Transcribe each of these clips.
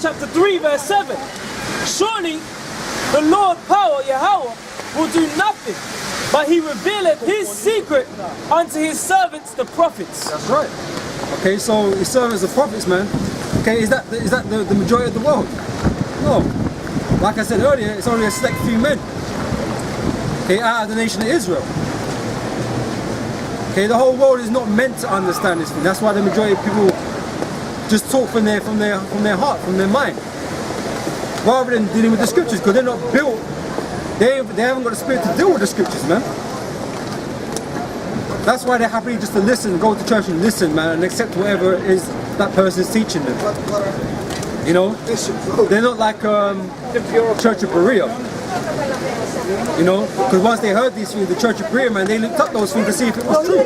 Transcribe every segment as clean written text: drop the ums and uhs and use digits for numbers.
chapter 3 verse 7. Surely the Lord power, Yahweh, will do nothing, but he revealeth his secret unto his servants the prophets. That's right. Okay, so his servants the prophets, man. Okay, is that the majority of the world? No. Like I said earlier, it's only a select few men. Okay, out of the nation of Israel. Okay, the whole world is not meant to understand this thing. That's why the majority of people just talk from their heart, from their mind, rather than dealing with the scriptures, because they're not built. They haven't got the spirit to deal with the scriptures, man. That's why they're happy just to listen, go to church and listen, man, and accept whatever it is that person's teaching them. You know, they're not like Church of Berea. You know, because once they heard these things, the Church of Berea, man, they looked up those things to see if it was true.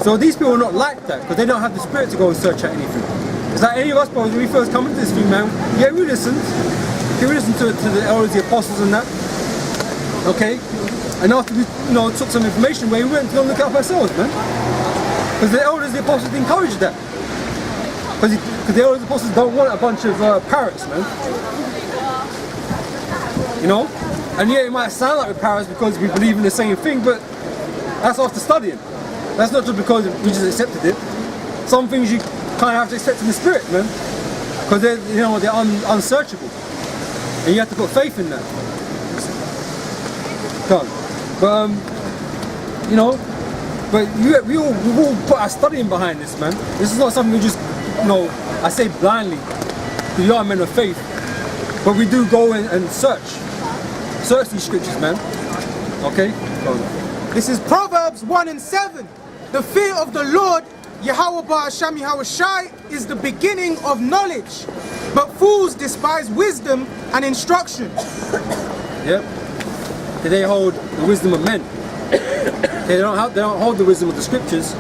So these people are not like that, because they don't have the spirit to go and search out anything. It's like any of us, bro, when we first come into this thing, man, yeah, we listened. Okay, we listened to the elders, the apostles and that. Okay? And after we, you know, took some information away, we went to go look it up ourselves, man. Because the elders, the apostles encouraged that. Because the elders, the apostles don't want a bunch of parrots, man. You know? And yeah, it might sound like we're parrots because we believe in the same thing, but that's after studying. That's not just because we just accepted it. Some things you kind of have to accept in the spirit, man. Because they're, you know, they're unsearchable. And you have to put faith in that. But you know, but we all put our studying behind this, man. This is not something we just, you know, I say blindly, because you are men of faith. But we do go in and search these scriptures, man. Okay? This is Proverbs 1:7. The fear of the Lord, Yahweh Ba'asham Yahweh Shai, is the beginning of knowledge. But fools despise wisdom and instruction. Yep. They hold the wisdom of men. They don't hold the wisdom of the scriptures.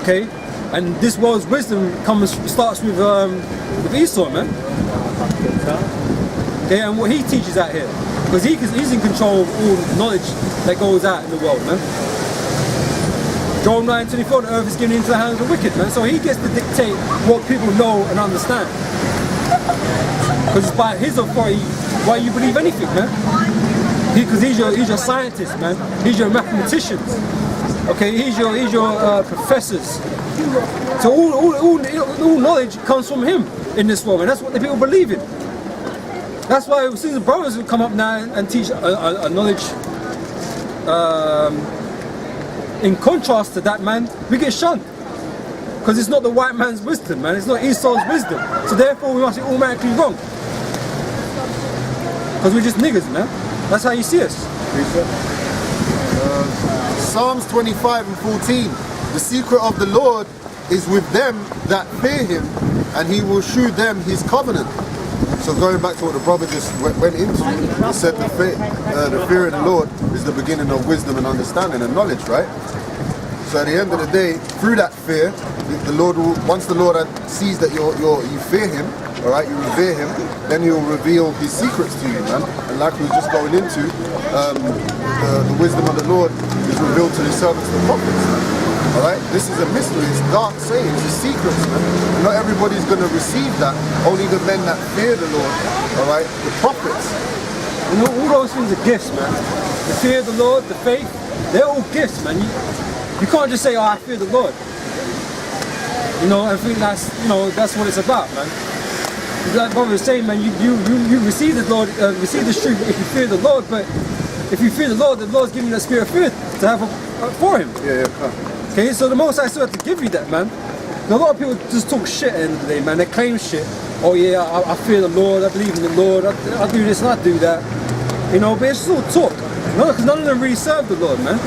Okay? And this world's wisdom starts with Esau, man. Okay, and what he teaches out here. Because he's in control of all knowledge that goes out in the world, man. Job 9:24, the earth is given into the hands of the wicked, man. So he gets to dictate what people know and understand. Because it's by his authority why you believe anything, man. Because he's your scientist, man. He's your mathematicians. Okay, he's your professors. So all knowledge comes from him in this world, and that's what the people believe in. That's why as soon as the brothers will come up now and teach a knowledge in contrast to that, man, we get shunned. Because it's not the white man's wisdom, man. It's not Esau's wisdom. So therefore we must be automatically wrong. Because we're just niggas, man. That's how you see us. Psalms 25:14. The secret of the Lord is with them that fear him, and he will shew them his covenant. So going back to what the brother just went into, he said the fear of the Lord is the beginning of wisdom and understanding and knowledge, right? So at the end of the day, through that fear, the Lord will, once the Lord sees that you fear him, all right, you revere him, then he will reveal his secrets to you, man. And like we were just going into, the wisdom of the Lord is revealed to the servants, the prophets, man. All right, this is a mystery. It's dark sayings, it's secrets, man. And not everybody's going to receive that. Only the men that fear the Lord, all right, the prophets. You know, all those things are gifts, man. The fear of the Lord, the faith, they're all gifts, man. You can't just say, oh, I fear the Lord. You know, I think that's what it's about, man. Like brother was saying, man, you receive the Lord, receive the truth if you fear the Lord, but if you fear the Lord's giving you that spirit of fear to have for him. Yeah. Okay, so the Most High still have to give you that, man. A lot of people just talk shit at the end of the day, man. They claim shit. Oh yeah, I fear the Lord, I believe in the Lord, I do this and I do that. You know, but it's just all talk. No, because none of them really serve the Lord, man.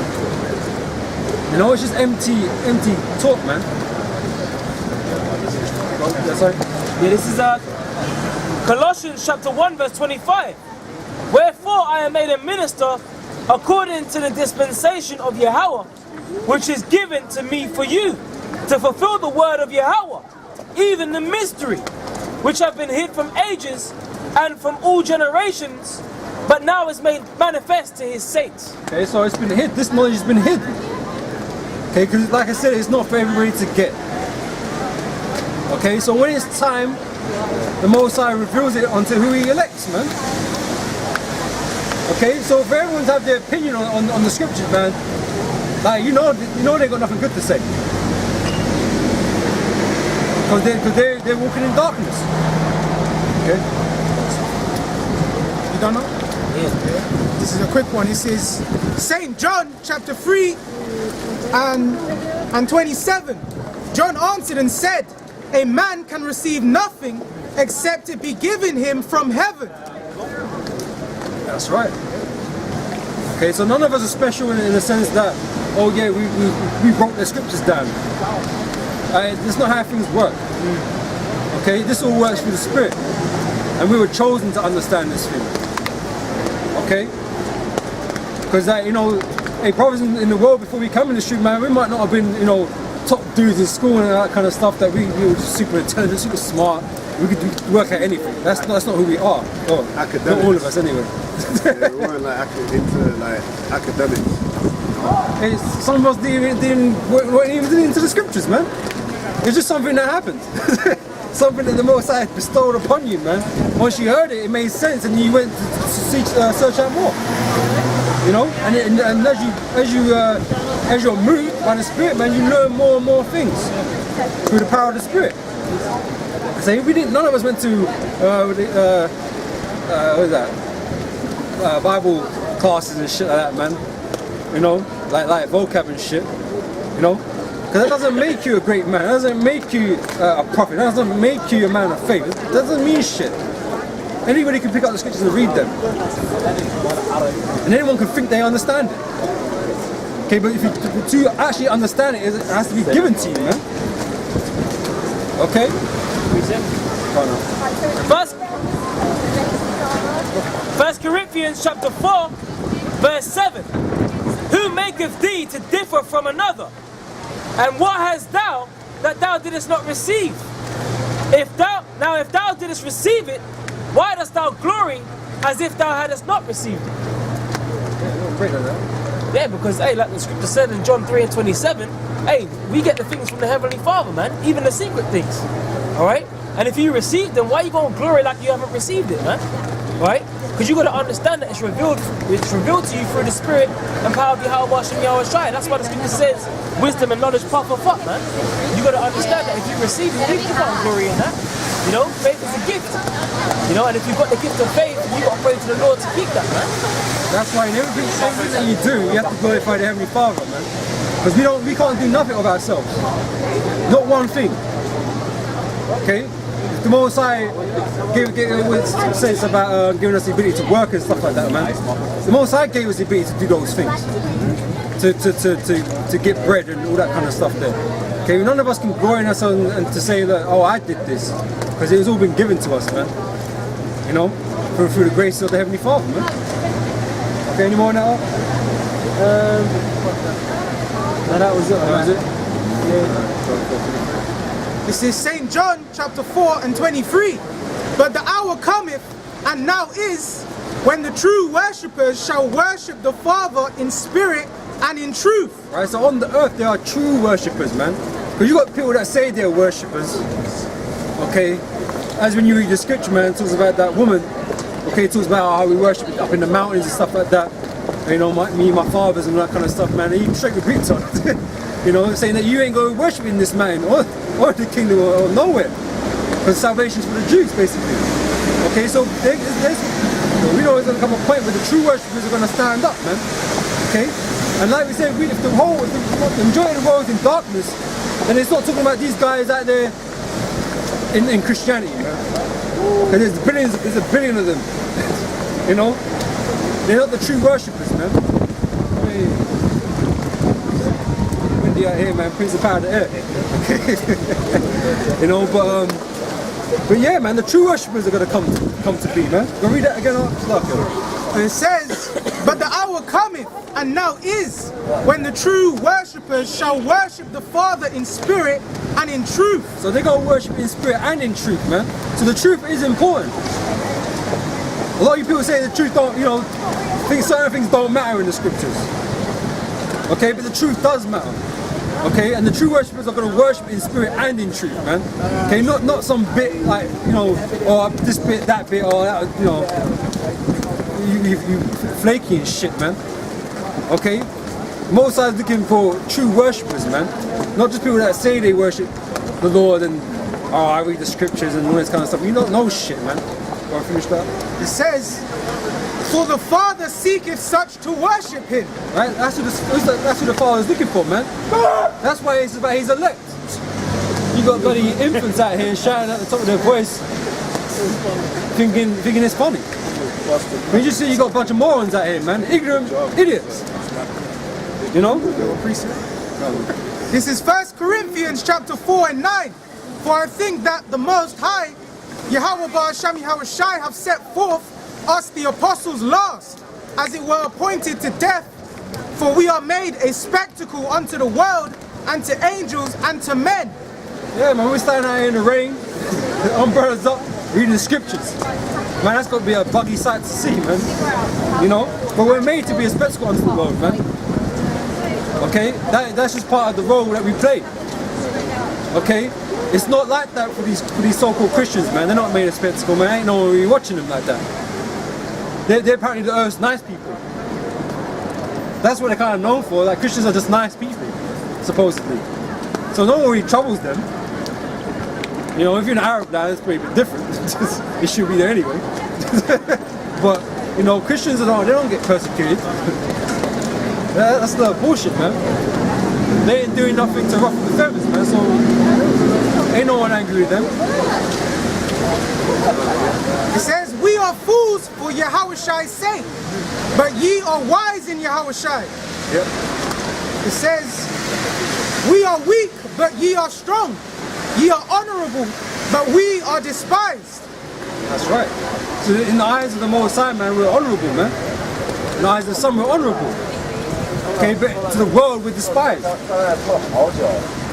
You know, it's just empty talk, man. That's right. Yeah, this is Colossians chapter 1 verse 25. Wherefore I am made a minister according to the dispensation of Yahweh, which is given to me for you, to fulfill the word of Yahweh, even the mystery, which have been hid from ages and from all generations, but now is made manifest to his saints. Okay, so it's been hid. This knowledge has been hidden. Okay, because like I said, it's not for everybody to get. Okay, so when it's time, the Most High reveals it unto who He elects, man. Okay, so if everyone's have their opinion on the scriptures, man, like you know they got nothing good to say, because they're walking in darkness. Okay. You don't know? Yeah. This is a quick one. It says, St. John chapter 3 and 27. John answered and said, a man can receive nothing except it be given him from heaven. That's right. Okay, so none of us are special in the sense that, oh yeah, we wrote the scriptures down. That's not how things work. Okay, this all works through the Spirit. And we were chosen to understand this thing. Okay? Because brothers in the world before we come in the street, man, we might not have been, top dudes in school and that kind of stuff, that we were just super intelligent, super smart. We could work at anything. That's not who we are. Oh, Academics. not all of us anyway. Yeah, we weren't into academics. Some of us weren't even into the scriptures, man. It's just something that happened. Something that the Most High bestowed upon you, man. Once you heard it, it made sense, and you went to search out more. And as you're moved by the Spirit, man, you learn more and more things through the power of the Spirit. So none of us went to what is that? Bible classes and shit like that, man. Like vocab and shit. Because that doesn't make you a great man. That doesn't make you a prophet. That doesn't make you a man of faith. It doesn't mean shit. Anybody can pick up the scriptures and read them. And anyone can think they understand it. Okay, but to actually understand it, it has to be given to you, man. Okay? First Corinthians chapter 4, verse 7. Who maketh thee to differ from another? And what hast thou that thou didst not receive? If thou didst receive it, why dost thou glory as if thou hadst not received it? Yeah, because like the scripture said in John 3 and 27, we get the things from the Heavenly Father, man, even the secret things. Alright? And if you receive them, why are you going to glory like you haven't received it, man? Right? Because you got to understand that it's revealed to you through the Spirit and power of Yahweh Hashem Yahweh Shai. That's why the scripture says wisdom and knowledge puff up, man. You got to understand that if you receive it, you can't glory in that. Faith is a gift. And if you've got the gift of faith, you got to pray to the Lord to keep that, man. That's why in everything that you do, you have to glorify the Heavenly Father, man. Because we can't do nothing of ourselves. Not one thing. Okay? The Most High says about giving us the ability to work and stuff like that, man. The Most High gave us the ability to do those things, to get bread and all that kind of stuff there. Okay, none of us can glory in ourselves and to say that, oh, I did this, because it has all been given to us, man. Through the grace of the Heavenly Father, man. Okay, any more on that? No, that was it. That was it. Yeah. This is St. John chapter 4 and 23. But the hour cometh, and now is, when the true worshippers shall worship the Father in spirit and in truth. Right, so on the earth there are true worshippers, man. Because you got people that say they're worshippers. Okay, as when you read the scripture, man, it talks about that woman. Okay, it talks about how we worship up in the mountains and stuff like that. Me and my fathers and that kind of stuff, man. And you straight with Greeks on it. Saying that you ain't going to worship in this mountain or the kingdom or nowhere. Because salvation's for the Jews, basically. Okay, so we know there's going to come a point where the true worshippers are going to stand up, man. Okay? And like we said, if the majority of the world is in darkness, then it's not talking about these guys out there in Christianity, man. And there's a billion of them. They're not the true worshippers, man. Windy out here, man. Prince of Power of the Air. But yeah, man, the true worshippers are going to come to be, man. Go read that again, It says, but the hour cometh, and now is, when the true worshippers shall worship the Father in spirit and in truth. So they're going to worship in spirit and in truth, man. So the truth is important. A lot of you people say the truth don't, think certain things don't matter in the scriptures. Okay, but the truth does matter. Okay, and the true worshippers are going to worship in spirit and in truth, man. Okay, not some bit like, you know, or this bit, that bit, or that, you know, you flaky and shit, man. Okay, Most High is looking for true worshippers, man. Not just people that say they worship the Lord and I read the scriptures and all this kind of stuff. You don't know shit, man. Go and finish that. It says, "For the Father seeketh such to worship him." Right? That's who the Father is looking for, man. That's why it's about his elect. You got bloody infants out here shouting at the top of their voice, thinking it's funny. When you just see you got a bunch of morons out here, man, ignorant idiots. You know? This is 1 Corinthians chapter 4 and 9. "For I think that the Most High, Yahweh Ba'asham Yahweh Shai, have set forth us the apostles last, as it were appointed to death. For we are made a spectacle unto the world, and to angels, and to men." Yeah, man, we're standing out here in the rain, the umbrellas up, reading the scriptures. Man, that's got to be a buggy sight to see, man. You know? But we're made to be a spectacle unto the world, man. Okay? That's just part of the role that we play. Okay? It's not like that for these so-called Christians, man. They're not made a spectacle, man. Ain't no one really watching them like that. They're apparently the earth's nice people. That's what they're kind of known for. Like, Christians are just nice people, supposedly. So no one really troubles them. You know, if you're an Arab now, it's pretty different. It should be there anyway. But, you know, Christians they don't get persecuted. That's the bullshit, man. They ain't doing nothing to ruffle the feathers, man. So ain't no one angry with them. It says, "We are fools for Yahushai's sake, but ye are wise in Yahushai." Yep. It says, "We are weak, but ye are strong. Ye are honorable, but we are despised." That's right. So in the eyes of the Most High, man, we're honorable, man. In the eyes of some, we're honorable. Okay, but to the world, we're despised.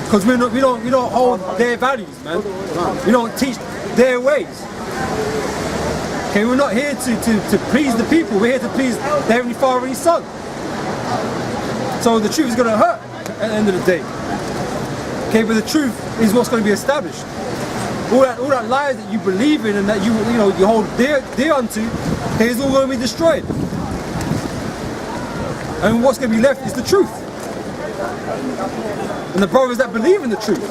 Because we don't hold their values, man. We don't teach their ways. Okay, we're not here to please the people. We're here to please the Heavenly Father and His Son. So the truth is going to hurt at the end of the day. Okay, but the truth is what's going to be established. All that lies that you believe in and that you hold dear unto, okay, is all going to be destroyed. And what's going to be left is the truth. And the brothers that believe in the truth.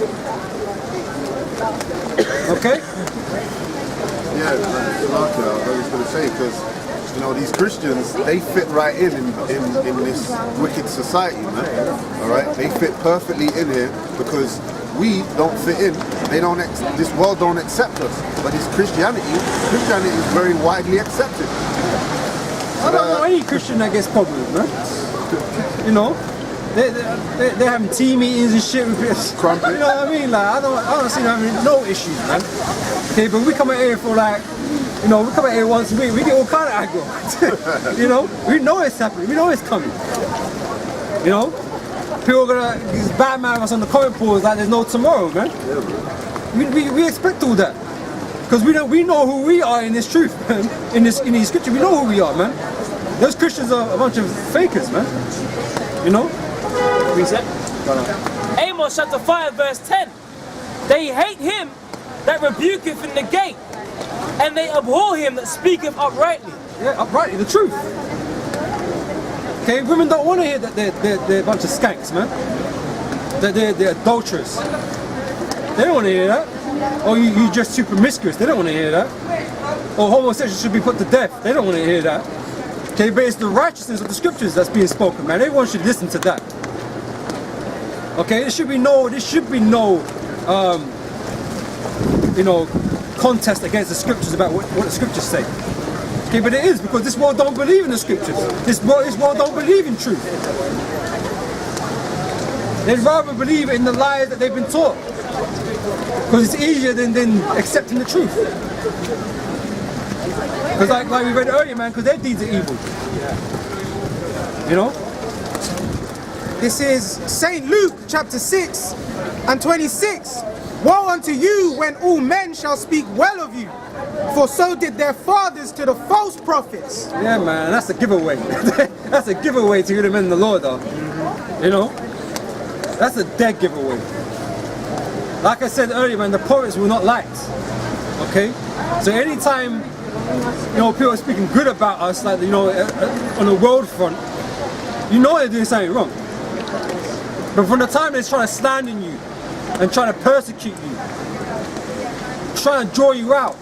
Okay? Yeah, like I was going to say, because you know these Christians, they fit right in this wicked society, man. All right, they fit perfectly in here because we don't fit in. They don't. This world don't accept us. But this Christianity is very widely accepted. I don't know any Christian that gets problems, man. You know, they're having tea meetings and shit with Crumpet. You know what I mean? Like I don't see them having no issues, man. Okay, but we come out here for like, you know, we come out here once a week, we get all kind of aggro. You know, we know it's happening, we know it's coming. You know, people are gonna bad mouth us on the comment boards like there's no tomorrow, man. We expect all that because we know who we are in this truth, man. In these scriptures, we know who we are, man. Those Christians are a bunch of fakers, man. You know? Reset. Amos chapter 5 verse 10. "They hate him that rebuketh in the gate, and they abhor him that speaketh uprightly." Yeah, uprightly, the truth. Okay, women don't want to hear that they're a bunch of skanks, man. That they're adulterous. They don't want to hear that. Or you just too promiscuous. They don't want to hear that. Or homosexuals should be put to death. They don't want to hear that. Okay, but it's the righteousness of the scriptures that's being spoken, man. Everyone should listen to that. Okay, there should be no contest against the scriptures about what the scriptures say. Okay, but it is because this world don't believe in the scriptures. This world don't believe in truth. They'd rather believe in the lies that they've been taught. Because it's easier than accepting the truth. Because like we read earlier, man, because their deeds are evil. You know? This is St. Luke chapter 6 and 26. "Woe unto you when all men shall speak well of you, for so did their fathers to the false prophets." Yeah, man, that's a giveaway. That's a giveaway to you, the men in the Lord, though. You know? That's a dead giveaway. Like I said earlier, man, the prophets were not liked. Okay? So anytime, people are speaking good about us, like, on the world front, they're doing something wrong. But from the time they're trying to slander you and trying to persecute you, trying to draw you out,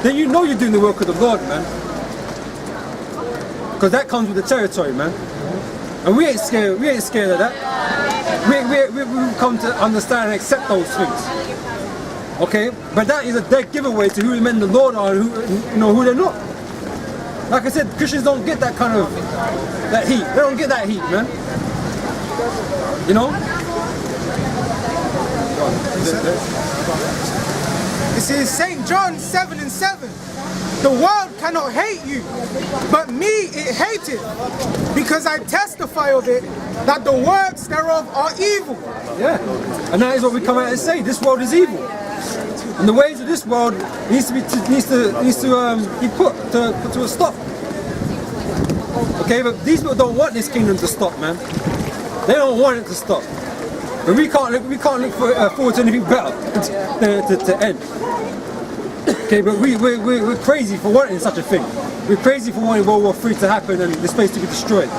then you're doing the work of the Lord, man. Because that comes with the territory, man. And we ain't scared of that. We've come to understand and accept those things. Okay? But that is a dead giveaway to who the men of the Lord are and who they're not. Like I said, Christians don't get that kind of that heat. They don't get that heat, man. This is St. John 7:7. The world cannot hate you, but me it hated, because I testify of it that the works thereof are evil. Yeah, and that is what we come out and say. This world is evil, and the ways of this world needs to be put to a stop. Okay, but these people don't want this kingdom to stop, man. They don't want it to stop. But we can't look forward to anything better to end. Okay, but we're crazy for wanting such a thing. We're crazy for wanting World War III to happen and this place to be destroyed.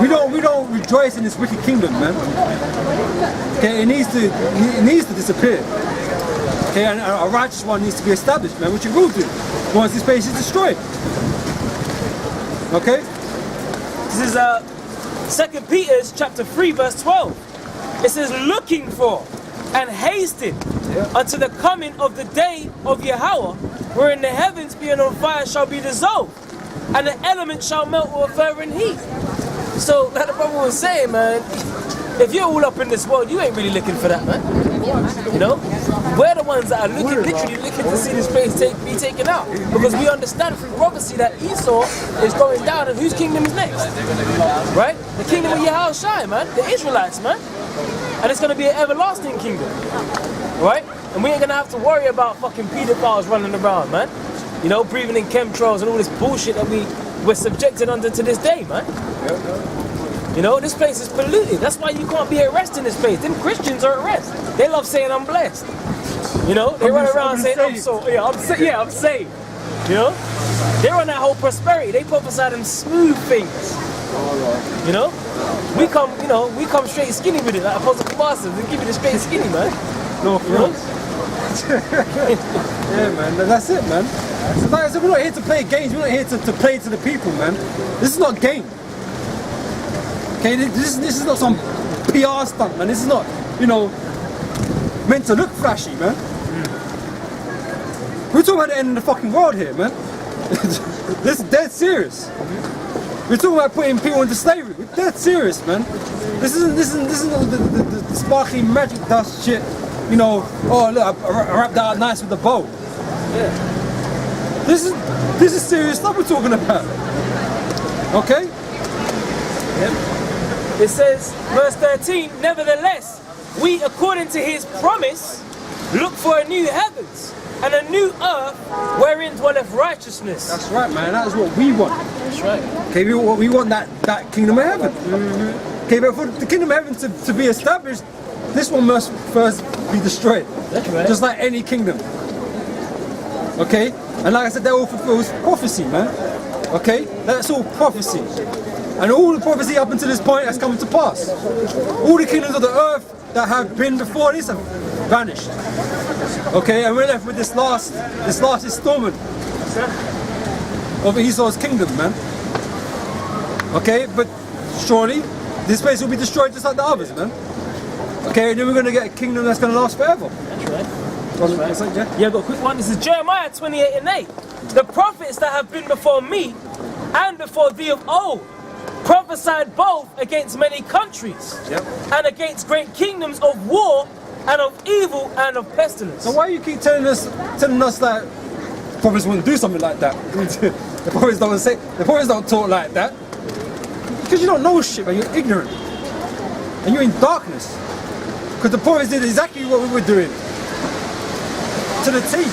We don't rejoice in this wicked kingdom, man. Okay, it needs to disappear. Okay, and a righteous one needs to be established, man, which it will do once this place is destroyed. Okay? This is 2 Peter chapter 3 verse 12. It says, looking for and hasting unto the coming of the day of Yahweh, wherein the heavens being on fire shall be dissolved, and the elements shall melt with a fervent heat. So, like the brother was saying, man, if you're all up in this world, you ain't really looking for that, man. We're the ones that are literally looking to see this place be taken out, because we understand through prophecy that Esau is going down, and whose kingdom is next? Right? The kingdom of Yahushua, man, the Israelites, man. And it's going to be an everlasting kingdom, right? And we ain't going to have to worry about fucking pedophiles running around, man. Breathing in chemtrails and all this bullshit that we're subjected under to this day, man. This place is polluted. That's why you can't be at rest in this place. Them Christians are at rest. They love saying I'm blessed. They run around saying I'm saved. They're on that whole prosperity. They prophesy them smooth things. We come straight skinny with it, like Apostle Masters. We give you the straight skinny, man. No, for real. Yeah, man, that's it, man. So like I said, we're not here to play games. We're not here to play to the people, man. This is not a game. Okay, this is not some PR stunt, man. This is not, meant to look flashy, man. We're talking about the end of the fucking world here, man. This is dead serious. We're talking about putting people into slavery. We're dead serious, man. This isn't the sparkly magic dust shit. Oh look, I wrapped that out nice with the bow. Yeah. This is serious stuff we're talking about. Okay? Yep. It says, verse 13, nevertheless, we according to his promise look for a new heavens and a new earth wherein dwelleth righteousness. That's right, man. That is what we want. That's right. Okay, we want that kingdom of heaven. Mm-hmm. Okay, but for the kingdom of heaven to be established, this one must first be destroyed. That's right. Just like any kingdom. Okay? And like I said, that all fulfills prophecy, man. Okay? That's all prophecy. And all the prophecy up until this point has come to pass. All the kingdoms of the earth that have been before this have vanished. Okay, and we're left with this last installment of Esau's kingdom, man. Okay, but surely this place will be destroyed just like the others, man. Okay, and then we're going to get a kingdom that's going to last forever. That's right. That's right. Yeah, I've got a quick one. This is Jeremiah 28:8. The prophets that have been before me and before thee of old prophesied both against many countries, and against great kingdoms of war and of evil and of pestilence. So why you keep telling us that prophets wouldn't do something like that? The prophets don't talk like that. Because you don't know shit, man. You're ignorant. And you're in darkness. Because the prophets did exactly what we were doing. To the T.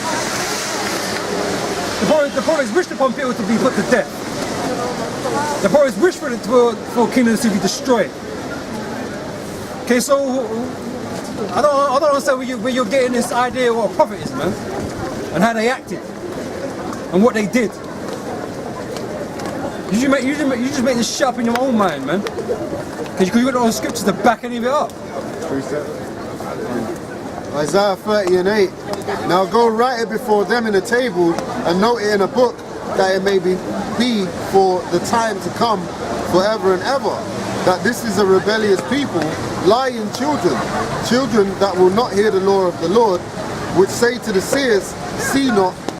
The prophets wished upon people to be put to death. The prophets wished for kingdoms to be destroyed. Okay, so I don't understand where you're getting this idea of what a prophet is, man, and how they acted and what they did. You just make this shit up in your own mind, man. Because you got all the scriptures to back any of it up. Isaiah 30 and 8. Now go write it before them in a table and note it in a book, that it may be for the time to come forever and ever. That this is a rebellious people, lying children that will not hear the law of the Lord, which say to the seers, see not,